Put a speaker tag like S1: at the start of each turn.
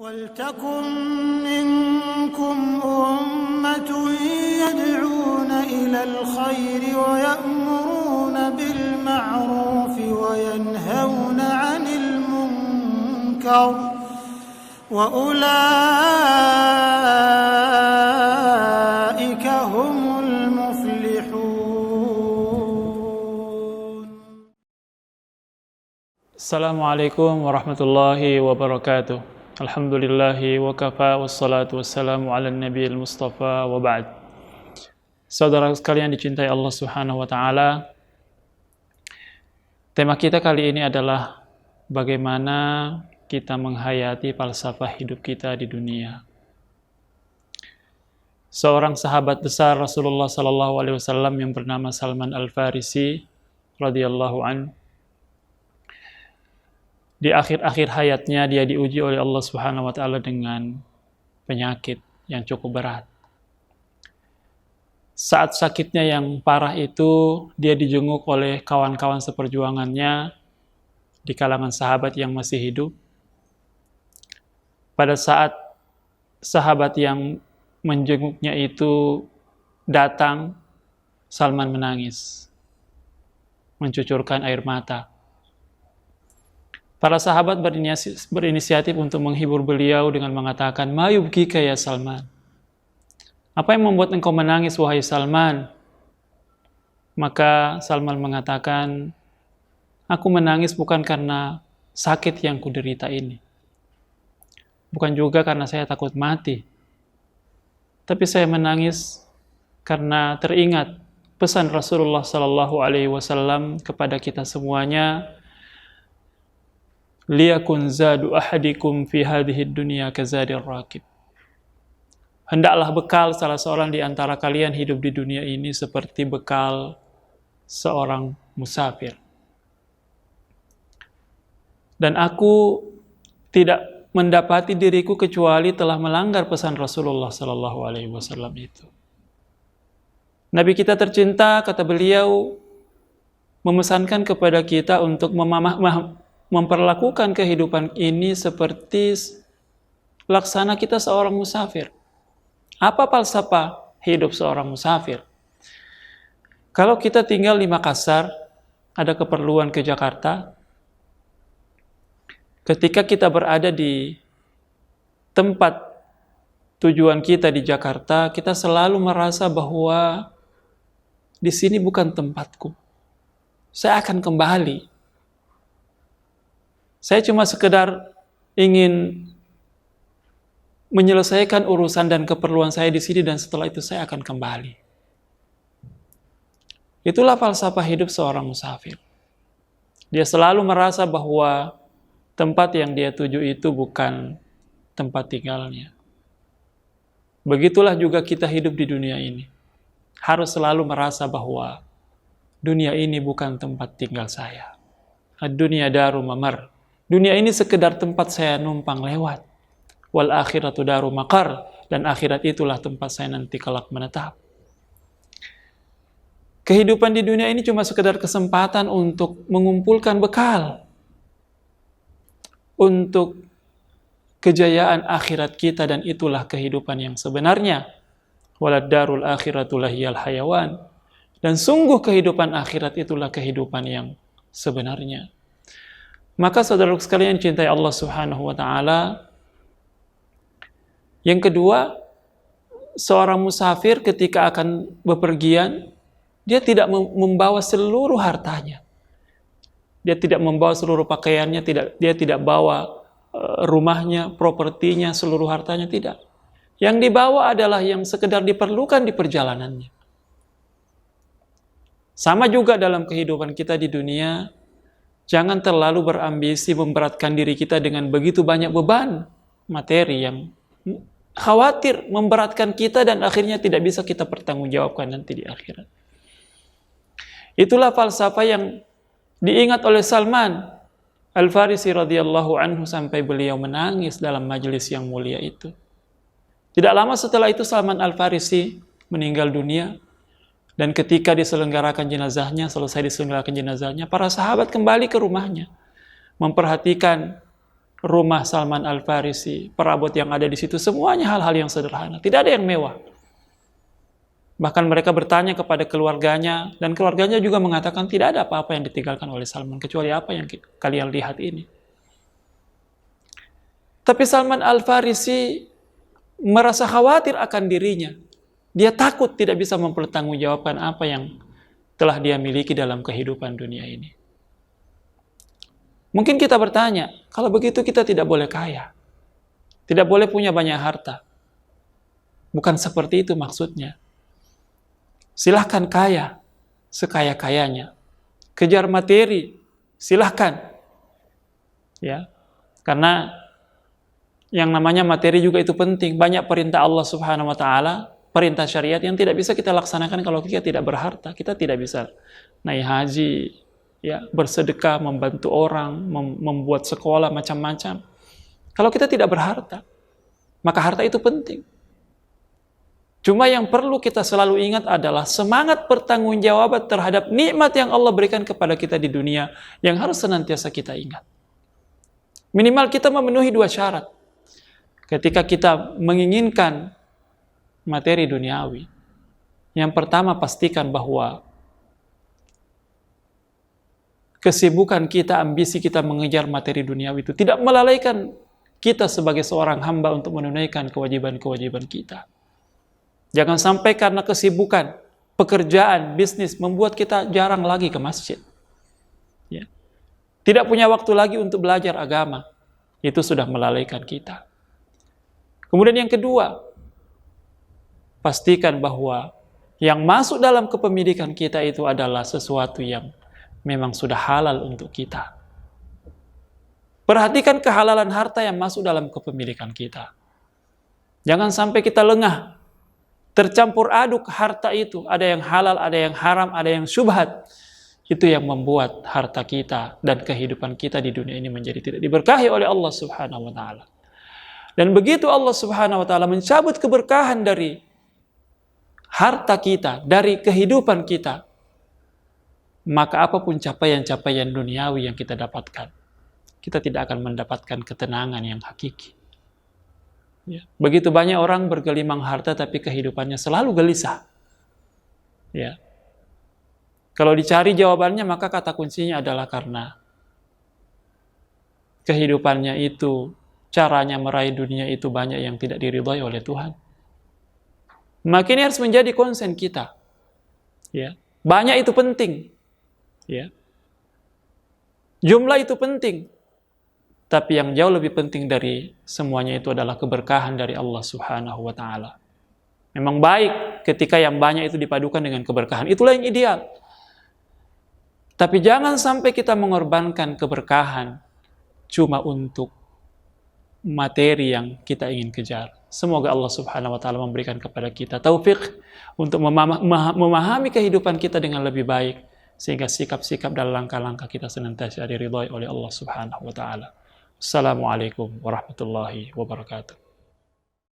S1: وَلْتَكُنْ مِنْكُمْ أُمَّةٌ يَدْعُونَ إِلَى الْخَيْرِ وَيَأْمُرُونَ بِالْمَعْرُوفِ وَيَنْهَوْنَ عَنِ الْمُنْكَرِ وَأُولَئِكَ هُمُ الْمُفْلِحُونَ.
S2: Assalamualaikum warahmatullahi wabarakatuh. Alhamdulillahi wa kafa wassalatu wassalamu ala nabiyil mustafa wa ba'd. Saudara sekalian dicintai Allah Subhanahu wa taala. Tema kita kali ini adalah bagaimana kita menghayati falsafah hidup kita di dunia. Seorang sahabat besar Rasulullah sallallahu alaihi wasallam yang bernama Salman Al-Farisi radhiyallahu anhu, di akhir-akhir hayatnya dia diuji oleh Allah Subhanahu wa taala dengan penyakit yang cukup berat. Saat sakitnya yang parah itu, dia dijenguk oleh kawan-kawan seperjuangannya di kalangan sahabat yang masih hidup. Pada saat sahabat yang menjenguknya itu datang, Salman menangis, mencucurkan air mata. Para sahabat berinisiatif untuk menghibur beliau dengan mengatakan, "Ma yubkika ya Salman? Apa yang membuat engkau menangis, wahai Salman?" Maka Salman mengatakan, "Aku menangis bukan karena sakit yang kuderita ini. Bukan juga karena saya takut mati. Tapi saya menangis karena teringat pesan Rasulullah sallallahu alaihi wasallam kepada kita semuanya, liyakun zadu ahadikum fi hadhihi dunya kazadir rakib. Hendaklah bekal salah seorang di antara kalian hidup di dunia ini seperti bekal seorang musafir. Dan aku tidak mendapati diriku kecuali telah melanggar pesan Rasulullah sallallahu alaihi wasallam itu." Nabi kita tercinta, kata beliau, memesankan kepada kita untuk memperlakukan kehidupan ini seperti laksana kita seorang musafir. Apa falsafah hidup seorang musafir? Kalau kita tinggal di Makassar, ada keperluan ke Jakarta, ketika kita berada di tempat tujuan kita di Jakarta, kita selalu merasa bahwa di sini bukan tempatku. Saya akan kembali. Saya cuma sekedar ingin menyelesaikan urusan dan keperluan saya di sini, dan setelah itu saya akan kembali. Itulah falsafah hidup seorang musafir. Dia selalu merasa bahwa tempat yang dia tuju itu bukan tempat tinggalnya. Begitulah juga kita hidup di dunia ini. Harus selalu merasa bahwa dunia ini bukan tempat tinggal saya. Ad-dunya daru mamar. Dunia ini sekedar tempat saya numpang lewat. Wal akhiratu daru maqar, dan akhirat itulah tempat saya nanti kelak menetap. Kehidupan di dunia ini cuma sekedar kesempatan untuk mengumpulkan bekal untuk kejayaan akhirat kita, dan itulah kehidupan yang sebenarnya. Walad darul akhiratu lahiyal hayawan, dan sungguh kehidupan akhirat itulah kehidupan yang sebenarnya. Maka saudara sekalian cintai Allah Subhanahu wa taala, yang kedua, seorang musafir ketika akan bepergian, dia tidak membawa seluruh hartanya. Dia tidak membawa seluruh pakaiannya, dia tidak bawa rumahnya, propertinya, seluruh hartanya, tidak. Yang dibawa adalah yang sekedar diperlukan di perjalanannya. Sama juga dalam kehidupan kita di dunia, jangan terlalu berambisi memberatkan diri kita dengan begitu banyak beban materi yang khawatir memberatkan kita dan akhirnya tidak bisa kita pertanggungjawabkan nanti di akhirat. Itulah falsafah yang diingat oleh Salman Al-Farisi radhiyallahu anhu sampai beliau menangis dalam majelis yang mulia itu. Tidak lama setelah itu Salman Al-Farisi meninggal dunia. Dan ketika diselenggarakan jenazahnya, selesai diselenggarakan jenazahnya, para sahabat kembali ke rumahnya, memperhatikan rumah Salman Al-Farisi, perabot yang ada di situ, semuanya hal-hal yang sederhana. Tidak ada yang mewah. Bahkan mereka bertanya kepada keluarganya, dan keluarganya juga mengatakan tidak ada apa-apa yang ditinggalkan oleh Salman, kecuali apa yang kalian lihat ini. Tapi Salman Al-Farisi merasa khawatir akan dirinya. Dia takut tidak bisa mempertanggungjawabkan apa yang telah dia miliki dalam kehidupan dunia ini. Mungkin kita bertanya, kalau begitu kita tidak boleh kaya. Tidak boleh punya banyak harta. Bukan seperti itu maksudnya. Silahkan kaya sekaya-kayanya. Kejar materi, silahkan. Ya, karena yang namanya materi juga itu penting. Banyak perintah Allah Subhanahu wa taala, perintah syariat yang tidak bisa kita laksanakan kalau kita tidak berharta. Kita tidak bisa naik haji, ya, bersedekah, membantu orang, membuat sekolah macam-macam. Kalau kita tidak berharta, maka harta itu penting. Cuma yang perlu kita selalu ingat adalah semangat pertanggungjawaban terhadap nikmat yang Allah berikan kepada kita di dunia yang harus senantiasa kita ingat. Minimal kita memenuhi 2 syarat. Ketika kita menginginkan materi duniawi, yang pertama pastikan bahwa kesibukan kita, ambisi kita mengejar materi duniawi itu tidak melalaikan kita sebagai seorang hamba untuk menunaikan kewajiban-kewajiban kita. Jangan sampai karena kesibukan, pekerjaan, bisnis membuat kita jarang lagi ke masjid. Ya. Tidak punya waktu lagi untuk belajar agama. Itu sudah melalaikan kita. Kemudian yang kedua, pastikan bahwa yang masuk dalam kepemilikan kita itu adalah sesuatu yang memang sudah halal untuk kita. Perhatikan kehalalan harta yang masuk dalam kepemilikan kita. Jangan sampai kita lengah, tercampur aduk harta itu. Ada yang halal, ada yang haram, ada yang syubhat. Itu yang membuat harta kita dan kehidupan kita di dunia ini menjadi tidak diberkahi oleh Allah Subhanahu wa taala. Dan begitu Allah Subhanahu wa taala mencabut keberkahan dari harta kita, dari kehidupan kita, maka apapun capaian-capaian duniawi yang kita dapatkan, kita tidak akan mendapatkan ketenangan yang hakiki. Ya. Begitu banyak orang bergelimang harta tapi kehidupannya selalu gelisah. Ya. Kalau dicari jawabannya, maka kata kuncinya adalah karena kehidupannya itu, caranya meraih dunia itu banyak yang tidak diridhai oleh Tuhan. Maka ini harus menjadi konsen kita. Ya. Banyak itu penting. Ya. Jumlah itu penting. Tapi yang jauh lebih penting dari semuanya itu adalah keberkahan dari Allah Subhanahu wa taala. Memang baik ketika yang banyak itu dipadukan dengan keberkahan. Itulah yang ideal. Tapi jangan sampai kita mengorbankan keberkahan cuma untuk materi yang kita ingin kejar. Semoga Allah Subhanahu wa taala memberikan kepada kita taufik untuk memahami kehidupan kita dengan lebih baik, sehingga sikap-sikap dan langkah-langkah kita senantiasa diridhai oleh Allah Subhanahu wa taala. Assalamualaikum warahmatullahi wabarakatuh.